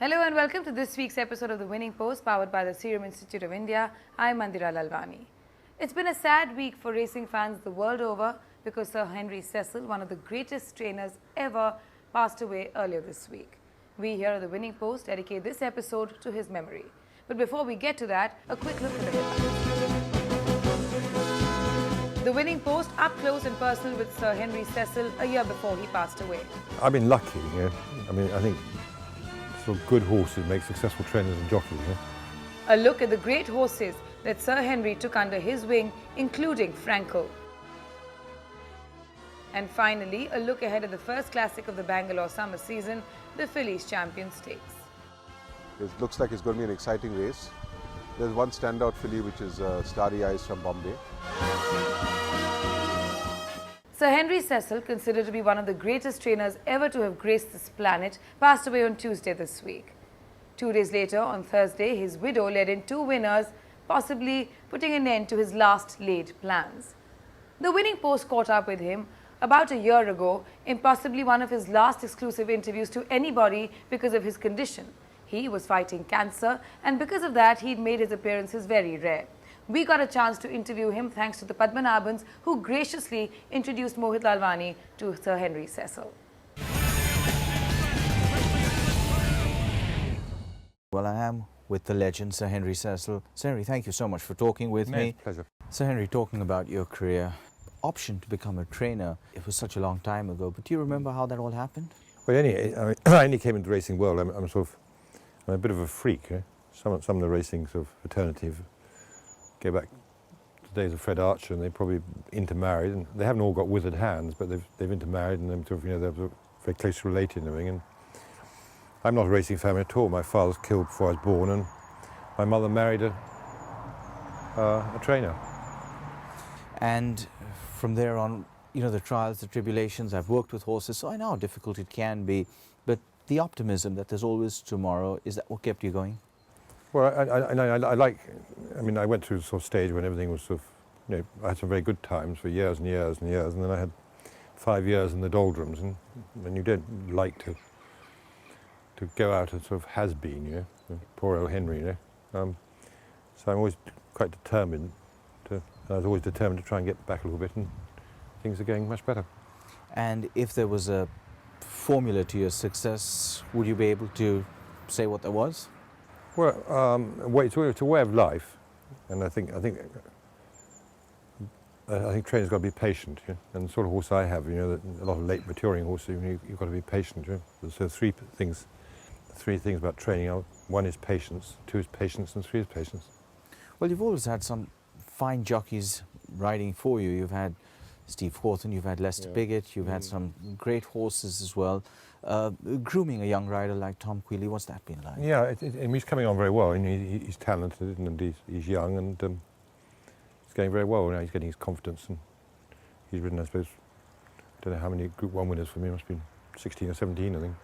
Hello and welcome to this week's episode of The Winning Post, powered by the Serum Institute of India. I'm Mandira Lalwani. It's been a sad week for racing fans the world over because Sir Henry Cecil, one of the greatest trainers ever, passed away earlier this week. We here at The Winning Post dedicate this episode to his memory. But before we get to that, a quick look at the headlines. The Winning Post up close and personal with Sir Henry Cecil a year before he passed away. I've been lucky, I think sort of good horses make successful trainers and jockeys. A look at the great horses that Sir Henry took under his wing, including Frankel. And finally, a look ahead at the first classic of the Bangalore summer season, the Fillies Champion Stakes. It looks like it's going to be an exciting race. There's one standout filly, which is Starry Eyes from Bombay. Sir Henry Cecil, considered to be one of the greatest trainers ever to have graced this planet, passed away on Tuesday this week. 2 days later, on Thursday, his widow led in 2 winners, possibly putting an end to his last laid plans. The Winning Post caught up with him about a year ago in possibly one of his last exclusive interviews to anybody because of his condition. He was fighting cancer, and because of that, he'd made his appearances very rare. We got a chance to interview him thanks to the Padmanabhans, who graciously introduced Mohit Lalwani to Sir Henry Cecil. Well, I am with the legend, Sir Henry Cecil. Sir Henry, thank you so much for talking with me. Pleasure. Sir Henry, talking about your career, option to become a trainer, it was such a long time ago, but do you remember how that all happened? Well, I only came into the racing world. I'm a bit of a freak. Some of the racing sort of fraternity go back to the days of Fred Archer, and they probably intermarried, and they haven't all got withered hands, but they've intermarried, and they're very closely related and everything. And I'm not a racing family at all. My father was killed before I was born, and my mother married a trainer. And from there on, the trials, the tribulations, I've worked with horses, so I know how difficult it can be, but the optimism that there's always tomorrow, is that what kept you going? Well, I went through a sort of stage when everything was sort of, I had some very good times for years and years and years, and then I had 5 years in the doldrums, and you don't like to go out as sort of has-been, poor old Henry, So I'm always quite determined I was always determined to try and get back a little bit, and things are going much better. And if there was a formula to your success, would you be able to say what there was? Well, it's a way of life, and I think trainers got to be patient, and the sort of horse I have, a lot of late maturing horses, you've got to be patient. So three things about training. One is patience, 2 is patience, and 3 is patience. Well, you've always had some fine jockeys riding for you. You've had Steve Hawthorne, you've had Lester Piggott, you've had some great horses as well. Grooming a young rider like Tom Queally, what's that been like? Yeah, he's coming on very well. He's talented, and he's young, and he's going very well. Now he's getting his confidence, and he's ridden, I suppose, I don't know how many Group 1 winners for me. It must have been 16 or 17, I think.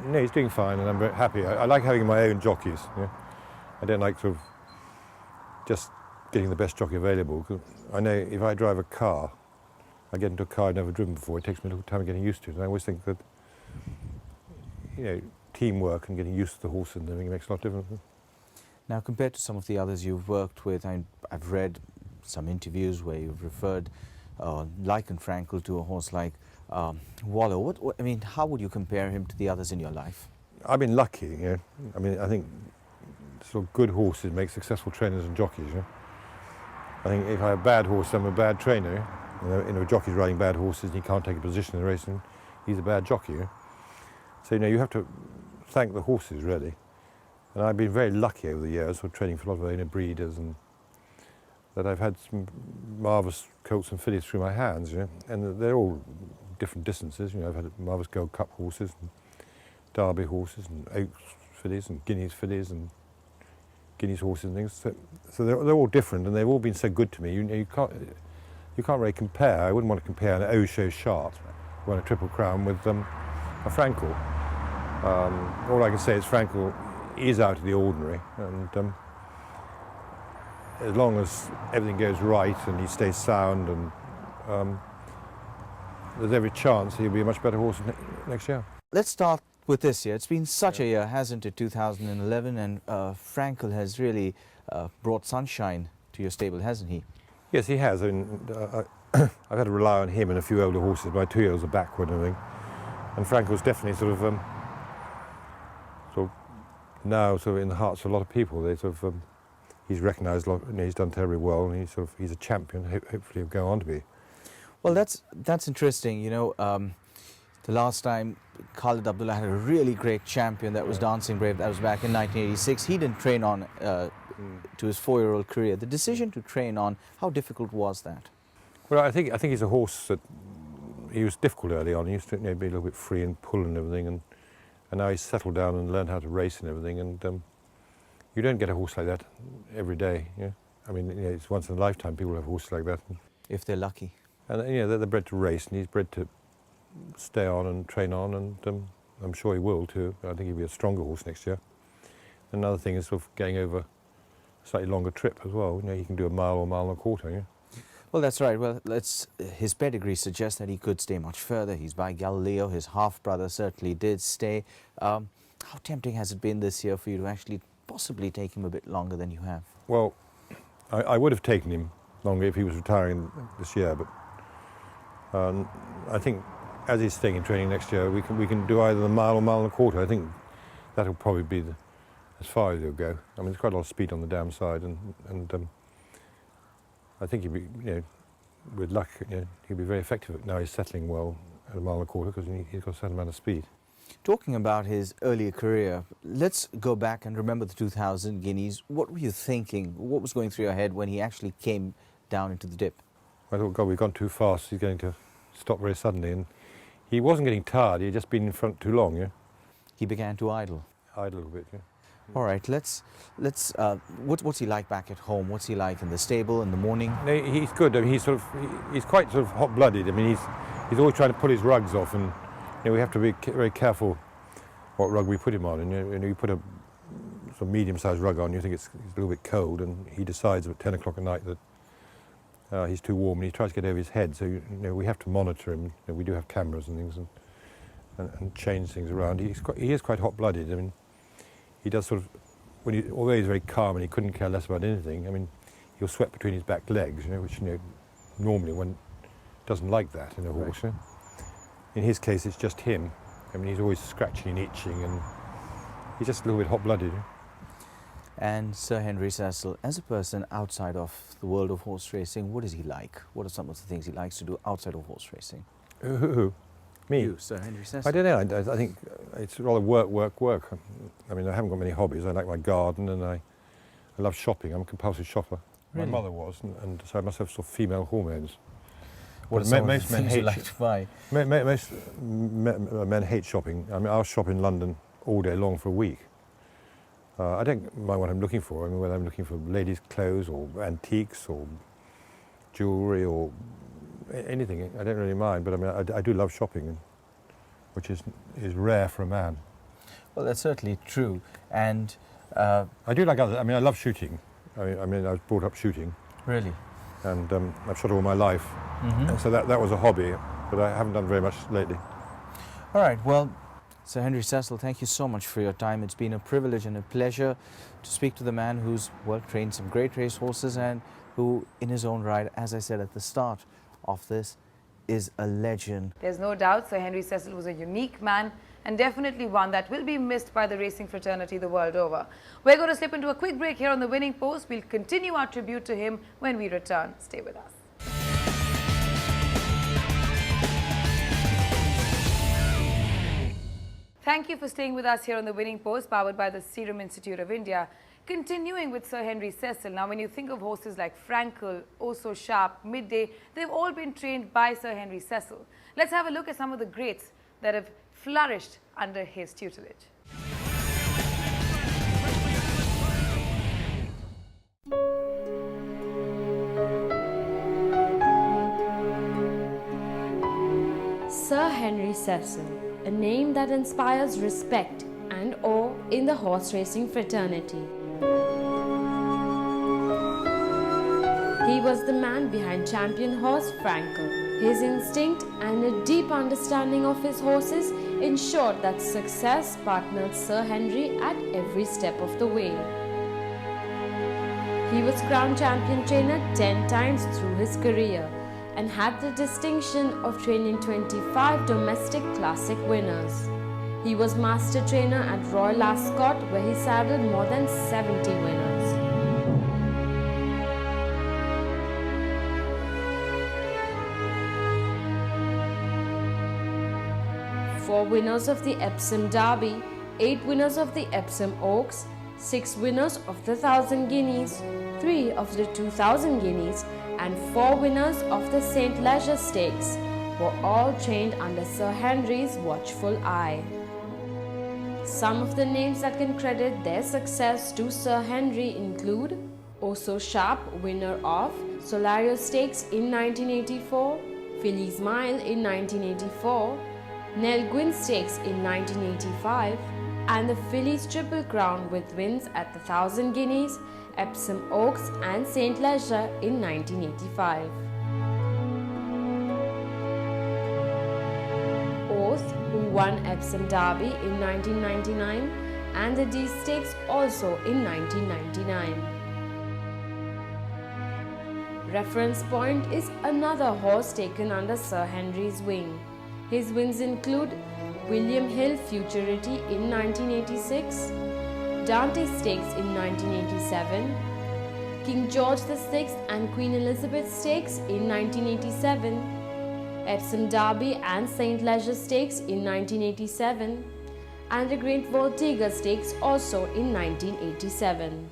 No, he's doing fine, and I'm very happy. I like having my own jockeys. I don't like sort of just getting the best jockey available, because I know if I drive a car, I get into a car I've never driven before, it takes me a little time getting used to it. And I always think that, teamwork and getting used to the horse and everything makes a lot of difference. Now, compared to some of the others you've worked with, I've read some interviews where you've referred, likened Frankel to a horse like Waller. How would you compare him to the others in your life? I've been lucky, I think sort of good horses make successful trainers and jockeys. I think if I have a bad horse, I'm a bad trainer. A jockey's riding bad horses and he can't take a position in the race, and he's a bad jockey. So you have to thank the horses, really. And I've been very lucky over the years for training for a lot of owner breeders, and that I've had some marvellous colts and fillies through my hands, and they're all different distances. I've had marvellous Gold Cup horses, and Derby horses, and Oaks fillies, and Guineas fillies, and Guineas horses and things. So they're all different, and they've all been so good to me. You can't really compare. I wouldn't want to compare an Osho Shart, who won a Triple Crown, with a Frankel. All I can say is Frankel is out of the ordinary, and as long as everything goes right and he stays sound, and there's every chance he'll be a much better horse next year. Let's start with this year? It's been such a year, hasn't it, 2011, and Frankel has really brought sunshine to your stable, hasn't he? Yes, he has. I mean, I've had to rely on him and a few older horses. My 2-year-olds are backward and everything. And Frankel's definitely sort of now in the hearts of a lot of people. They he's recognised a lot, he's done terribly well, and he's a champion. Hopefully he'll go on to be. Well, that's interesting. You know, the last time Khalid Abdullah had a really great champion that was Dancing Brave. That was back in 1986. He didn't train on to his 4-year-old career. The decision to train on, how difficult was that? Well, I think he's a horse that he was difficult early on. He used to be a little bit free and pull and everything, and now he's settled down and learned how to race and everything. And you don't get a horse like that every day. Yeah? I mean, it's once in a lifetime people have horses like that. If they're lucky. And they're bred to race, and he's bred to stay on and train on, and I'm sure he will too. I think he'll be a stronger horse next year. Another thing is getting over a slightly longer trip as well. He can do a mile or 1.25 miles. Yeah. Well, that's right. Well, his pedigree suggests that he could stay much further. He's by Galileo. His half-brother certainly did stay. How tempting has it been this year for you to actually possibly take him a bit longer than you have? Well, I would have taken him longer if he was retiring this year, but I think as he's staying in training next year, we can do either the 1 mile or 1.25 miles. I think that'll probably be as far as he'll go. I mean, there's quite a lot of speed on the dam side, and I think he'll be, with luck, he'll be very effective. Now he's settling well at 1.25 miles because he's got a certain amount of speed. Talking about his earlier career, let's go back and remember the 2000 Guineas. What were you thinking? What was going through your head when he actually came down into the dip? I thought, God, we've gone too fast. He's going to stop very suddenly. And he wasn't getting tired. He had just been in front too long. Yeah. He began to idle. Idle a little bit. Yeah. All right. What's he like back at home? What's he like in the stable in the morning? No, he's good. I mean, he's quite hot-blooded. I mean, he's always trying to pull his rugs off, and we have to be very careful what rug we put him on. And you put a medium-sized rug on, you think it's a little bit cold, and he decides at 10 o'clock at night that he's too warm, and he tries to get over his head. So we have to monitor him. We do have cameras and things, and change things around. He is quite hot-blooded. I mean, he does although he's very calm and he couldn't care less about anything. I mean, he'll sweat between his back legs, which normally one doesn't like that in a horse. Right. In his case, it's just him. I mean, he's always scratching and itching, and he's just a little bit hot-blooded. And Sir Henry Cecil, as a person outside of the world of horse racing, what is he like? What are some of the things he likes to do outside of horse racing? Who? Me? You, Sir Henry Cecil. I don't know. I think it's rather work. I mean, I haven't got many hobbies. I like my garden, and I love shopping. I'm a compulsive shopper. Really? My mother was, and so I must have female hormones. What are some of the things you like to buy? Most men hate shopping. I mean, I'll shop in London all day long for a week. I don't mind what I'm looking for. I mean, whether I'm looking for ladies' clothes or antiques or jewellery or anything, I don't really mind. But I mean, I do love shopping, which is rare for a man. Well, that's certainly true. And I do like others. I mean, I love shooting. I mean, I was brought up shooting. Really? And I've shot all my life. Mm-hmm. And so that was a hobby, but I haven't done very much lately. All right. Well, Sir Henry Cecil, thank you so much for your time. It's been a privilege and a pleasure to speak to the man who's trained some great race horses and who, in his own right, as I said at the start of this, is a legend. There's no doubt Sir Henry Cecil was a unique man and definitely one that will be missed by the racing fraternity the world over. We're going to slip into a quick break here on The Winning Post. We'll continue our tribute to him when we return. Stay with us. Thank you for staying with us here on The Winning Post, powered by the Serum Institute of India. Continuing with Sir Henry Cecil, now when you think of horses like Frankel, Also Sharp, Midday, they've all been trained by Sir Henry Cecil. Let's have a look at some of the greats that have flourished under his tutelage. Sir Henry Cecil, a name that inspires respect and awe in the horse racing fraternity. He was the man behind champion horse Frankel. His instinct and a deep understanding of his horses ensured that success partnered Sir Henry at every step of the way. He was crowned champion trainer 10 times through his career and had the distinction of training 25 domestic classic winners. He was master trainer at Royal Ascot, where he saddled more than 70 winners. Four winners of the Epsom Derby, 8 winners of the Epsom Oaks, 6 winners of the 1000 Guineas, 3 of the 2000 Guineas, and 4 winners of the St. Leger Stakes were all trained under Sir Henry's watchful eye. Some of the names that can credit their success to Sir Henry include Oso Sharp, winner of Solario Stakes in 1984, Fillies Mile in 1984, Nell Gwyn Stakes in 1985, and the Fillies Triple Crown with wins at the 1000 Guineas, Epsom Oaks and St. Leger in 1985. Oath, who won Epsom Derby in 1999 and the D Stakes also in 1999. Reference Point is another horse taken under Sir Henry's wing. His wins include William Hill Futurity in 1986, Dante Stakes in 1987, King George VI and Queen Elizabeth Stakes in 1987, Epsom Derby and St. Leger Stakes in 1987, and the Great Voltigeur Stakes also in 1987.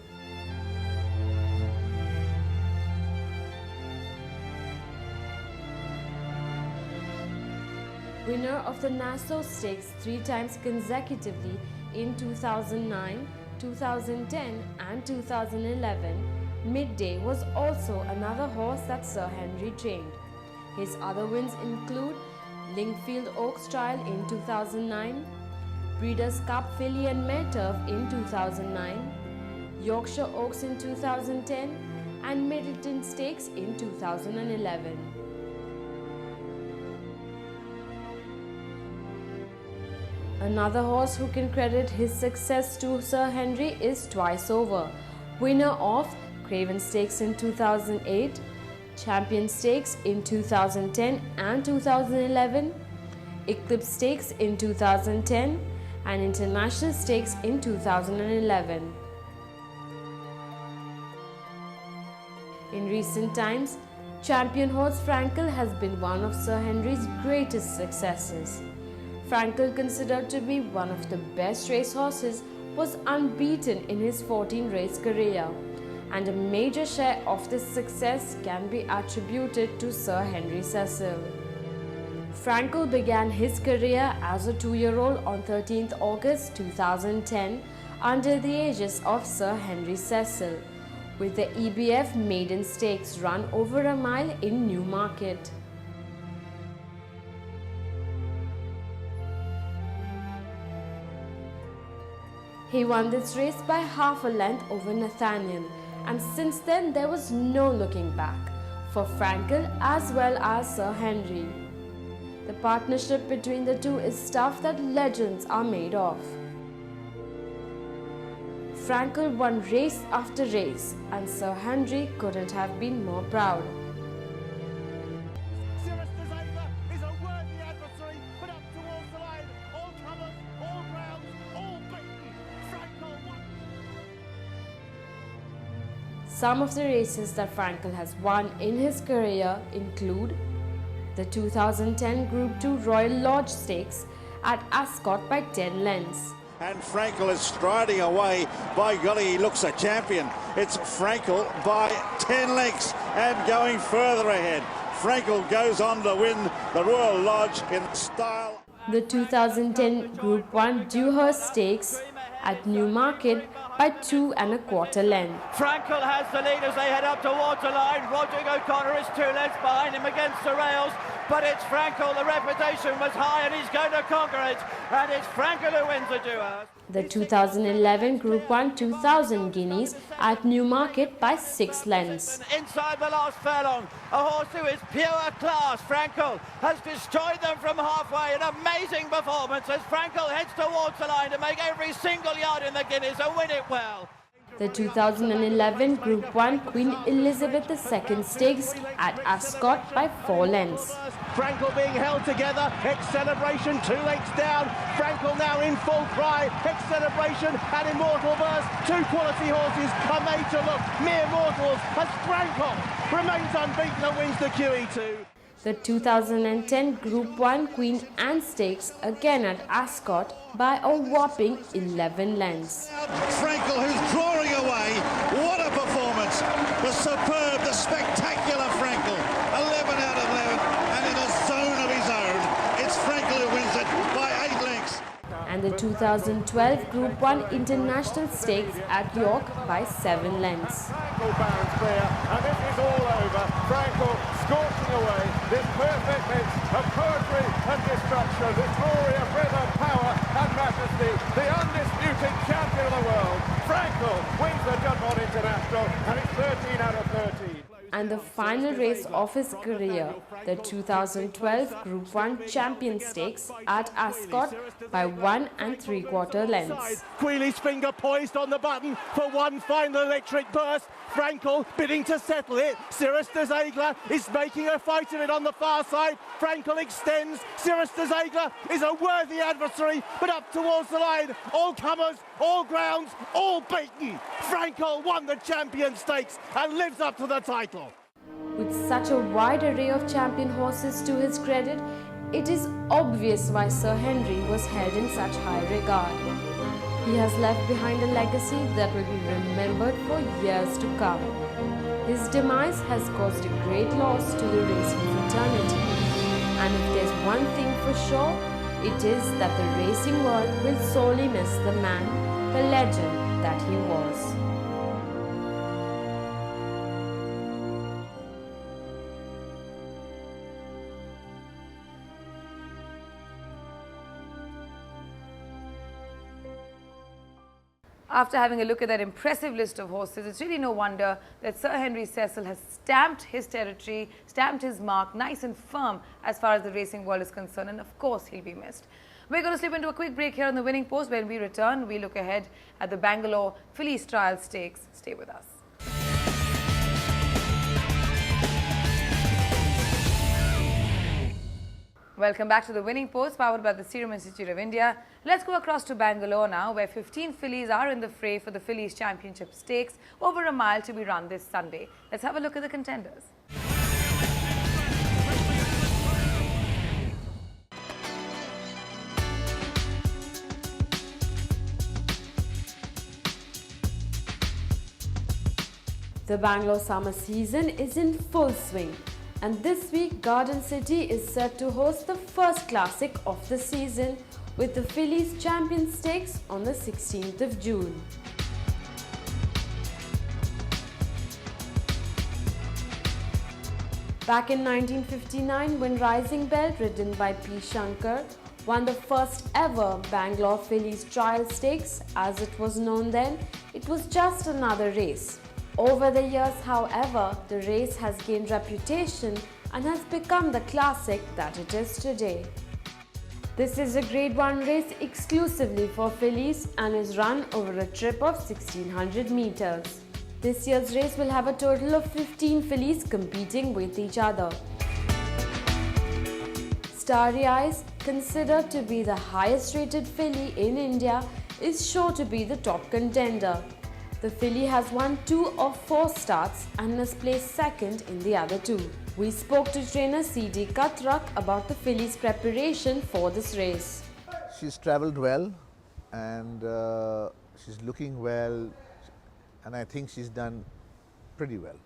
Winner of the Nassau Stakes 3 times consecutively in 2009, 2010 and 2011, Midday was also another horse that Sir Henry trained. His other wins include Lingfield Oaks Trial in 2009, Breeders' Cup Filly and Mare Turf in 2009, Yorkshire Oaks in 2010 and Middleton Stakes in 2011. Another horse who can credit his success to Sir Henry is Twice Over, winner of Craven Stakes in 2008, Champion Stakes in 2010 and 2011, Eclipse Stakes in 2010 and International Stakes in 2011. In recent times, champion horse Frankel has been one of Sir Henry's greatest successes. Frankel, considered to be one of the best racehorses, was unbeaten in his 14-race career, and a major share of this success can be attributed to Sir Henry Cecil. Frankel began his career as a 2-year-old on 13th August 2010 under the aegis of Sir Henry Cecil, with the EBF Maiden Stakes run over a mile in Newmarket. He won this race by half a length over Nathaniel, and since then there was no looking back for Frankel as well as Sir Henry. The partnership between the two is stuff that legends are made of. Frankel won race after race, and Sir Henry couldn't have been more proud. Some of the races that Frankel has won in his career include the 2010 Group 2 Royal Lodge Stakes at Ascot by 10 lengths. And Frankel is striding away. By golly, he looks a champion. It's Frankel by 10 lengths and going further ahead. Frankel goes on to win the Royal Lodge in style. The 2010 Group 1 Dewhurst Stakes at Newmarket by 2 1/4 lengths. Frankel has the lead as they head up towards the line. Roderick O'Connor is 2 lengths behind him against the rails. but it's Frankel. The reputation was high and he's going to conquer it. And it's Frankel who wins the duel. The 2011 Group 1 2000 Guineas at Newmarket by 6 lengths. Inside the last furlong, a horse who is pure class. Frankel has destroyed them from halfway. An amazing performance as Frankel heads towards the line to make every single yard in the Guineas and win it well. The 2011 Group 1 Queen Elizabeth II Stakes at Ascot by 4 lengths. Frankel being held together, X-Celebration 2 lengths down, Frankel now in full cry, X-Celebration and Immortal Burst, 2 quality horses are made to look mere mortals as Frankel remains unbeaten and wins the QE2. The 2010 Group 1 Queen Anne Stakes again at Ascot by a whopping 11 lengths. Frankel, who's drawing away. What a performance. The superb, the spectacular Frankel. 11 out of 11 and in a zone of his own. It's Frankel who wins it by 8 lengths. And the 2012 Group 1 International Stakes at York by 7 lengths. Frankel bounds clear, and this is all over. Frankel scorching away this perfect mix of poetry and destruction, this glory of rhythm, power and majesty, the undisputed champion of the world. Frankel wins the Juddmonte International and it's 13 out of 13. And the final race of his career, the 2012 Group 1 Champion Stakes at Ascot by 1 3/4 lengths. Queeley's finger poised on the button for one final electric burst. Frankel bidding to settle it. Cirrus de Ziegler is making a fight of it on the far side. Frankel extends. Cirrus de Ziegler is a worthy adversary, but up towards the line. All comers, all grounds, all beaten. Frankel won the Champion Stakes and lives up to the title. With such a wide array of champion horses to his credit, it is obvious why Sir Henry was held in such high regard. He has left behind a legacy that will be remembered for years to come. His demise has caused a great loss to the racing fraternity. And if there's one thing for sure, it is that the racing world will sorely miss the man, the legend that he was. After having a look at that impressive list of horses, it's really no wonder that Sir Henry Cecil has stamped his territory, stamped his mark nice and firm as far as the racing world is concerned, and of course he'll be missed. We're going to slip into a quick break here on the Winning Post. When we return, we look ahead at the Bangalore Fillies Trial Stakes. Stay with us. Welcome back to the Winning Post, powered by the Serum Institute of India. Let's go across to Bangalore now, where 15 fillies are in the fray for the Fillies Championship Stakes, over a mile to be run this Sunday. Let's have a look at the contenders. The Bangalore summer season is in full swing. And this week, Garden City is set to host the first classic of the season with the Fillies Champion Stakes on the 16th of June. Back in 1959, when Rising Bell, ridden by P. Shankar, won the first ever Bangalore Fillies Trial Stakes, as it was known then, it was just another race. Over the years, however, the race has gained reputation and has become the classic that it is today. This is a Grade 1 race exclusively for fillies and is run over a trip of 1600 meters. This year's race will have a total of 15 fillies competing with each other. Starry Eyes, considered to be the highest rated filly in India, is sure to be the top contender. The filly has won 2 of 4 starts and has placed second in the other 2. We spoke to trainer C.D. Katrak about the filly's preparation for this race. She's travelled well and she's looking well, and I think she's done pretty well.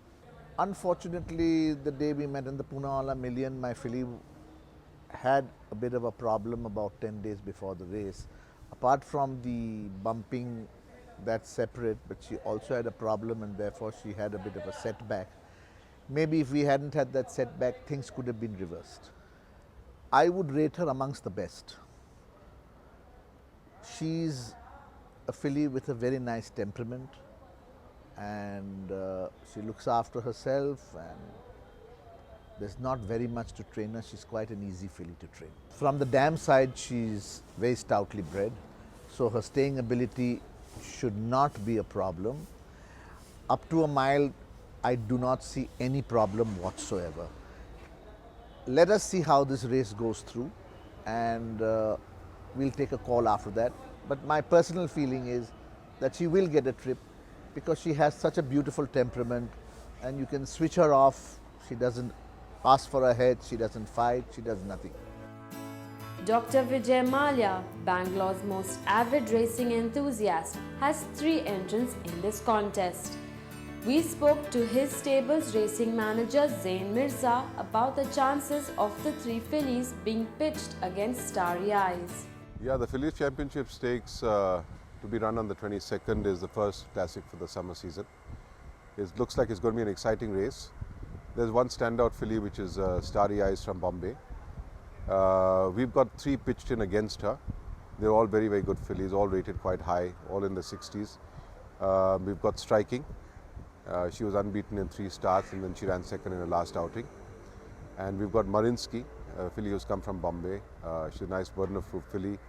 Unfortunately, the day we met in the Poonawalla Million, my filly had a bit of a problem about 10 days before the race. Apart from the bumping, that's separate, but she also had a problem and therefore she had a bit of a setback. Maybe if we hadn't had that setback, things could have been reversed. I would rate her amongst the best. She's a filly with a very nice temperament, and she looks after herself, and there's not very much to train her. She's quite an easy filly to train. From the dam side, she's very stoutly bred, so her staying ability should not be a problem. Up to a mile, I do not see any problem whatsoever. Let us see how this race goes through, and we'll take a call after that. But my personal feeling is that she will get a trip because she has such a beautiful temperament, and you can switch her off. She doesn't ask for a head, she doesn't fight, she does nothing. Dr. Vijay Mallya, Bangalore's most avid racing enthusiast, has 3 entrants in this contest. We spoke to his stable's racing manager Zain Mirza about the chances of the 3 fillies being pitched against Starry Eyes. Yeah, the Fillies Championship Stakes to be run on the 22nd is the first classic for the summer season. It looks like it's going to be an exciting race. There's one standout filly which is Starry Eyes from Bombay. We've got 3 pitched in against her. They're all very, very good fillies, all rated quite high, all in the 60s. We've got Striking. She was unbeaten in 3 starts, and then she ran second in her last outing. And we've got Marinsky, a filly who's come from Bombay. She's a nice burden of proof filly.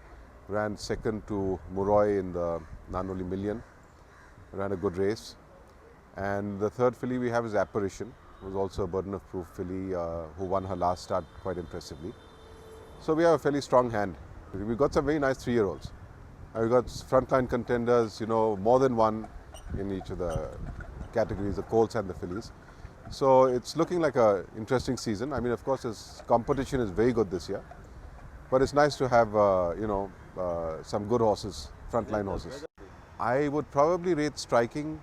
Ran second to Murray in the Nanoli Million. Ran a good race. And the third filly we have is Apparition, who's also a burden of proof filly who won her last start quite impressively. So we have a fairly strong hand. We've got some very nice 3-year-olds. We've got frontline contenders, you know, more than one in each of the categories, the colts and the fillies. So it's looking like an interesting season. I mean, of course, this competition is very good this year, but it's nice to have, some good horses, frontline horses. I would probably rate Striking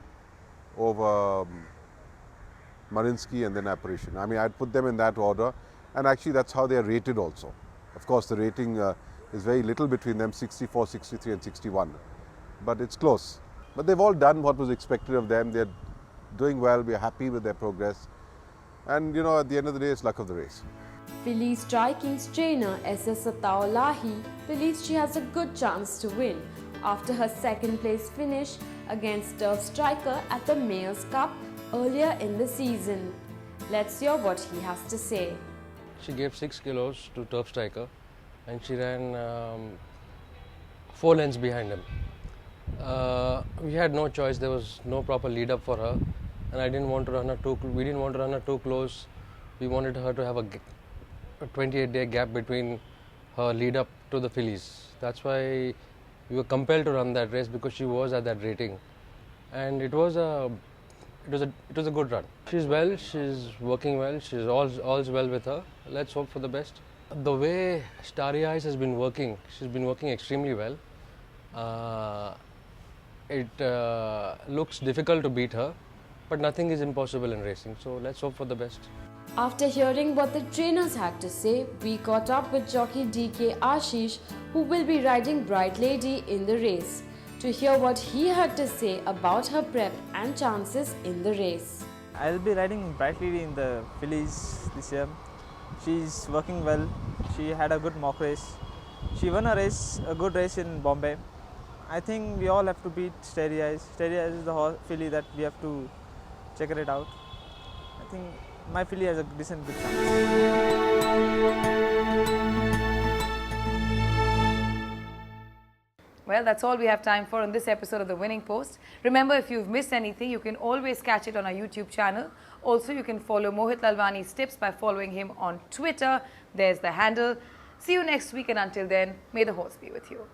over Marinsky and then Apparition. I mean, I'd put them in that order, and actually that's how they are rated also. Of course, the rating is very little between them, 64, 63 and 61, but it's close. But they've all done what was expected of them. They're doing well, we're happy with their progress, and you know, at the end of the day, it's luck of the race. Fillies Striking's trainer SS Ataulahi believes she has a good chance to win after her 2nd place finish against Turf Striker at the Mayor's Cup earlier in the season. Let's hear what he has to say. She gave 6 kilos to Turf Striker, and she ran 4 lengths behind him. We had no choice. There was no proper lead up for her, and I didn't want to run her we didn't want to run her too close. We wanted her to have a 28-day gap between her lead up to the fillies. That's why we were compelled to run that race, because she was at that rating, and it was a good run. She's well, she's working well, all's well with her. Let's hope for the best. The way Starry Eyes has been working, she's been working extremely well. It looks difficult to beat her, but nothing is impossible in racing, so let's hope for the best. After hearing what the trainers had to say, we caught up with jockey DK Ashish, who will be riding Bright Lady in the race, to hear what he had to say about her prep and chances in the race. I'll be riding Bright Lady in the Fillies this year. She's working well. She had a good mock race. She won a good race in Bombay. I think we all have to beat Starry Eyes. Starry Eyes is the filly that we have to check it out. I think my filly has a decent good chance. Well, that's all we have time for on this episode of The Winning Post. Remember, if you've missed anything, you can always catch it on our YouTube channel. Also, you can follow Mohit Lalwani's tips by following him on Twitter. There's the handle. See you next week, and until then, may the horse be with you.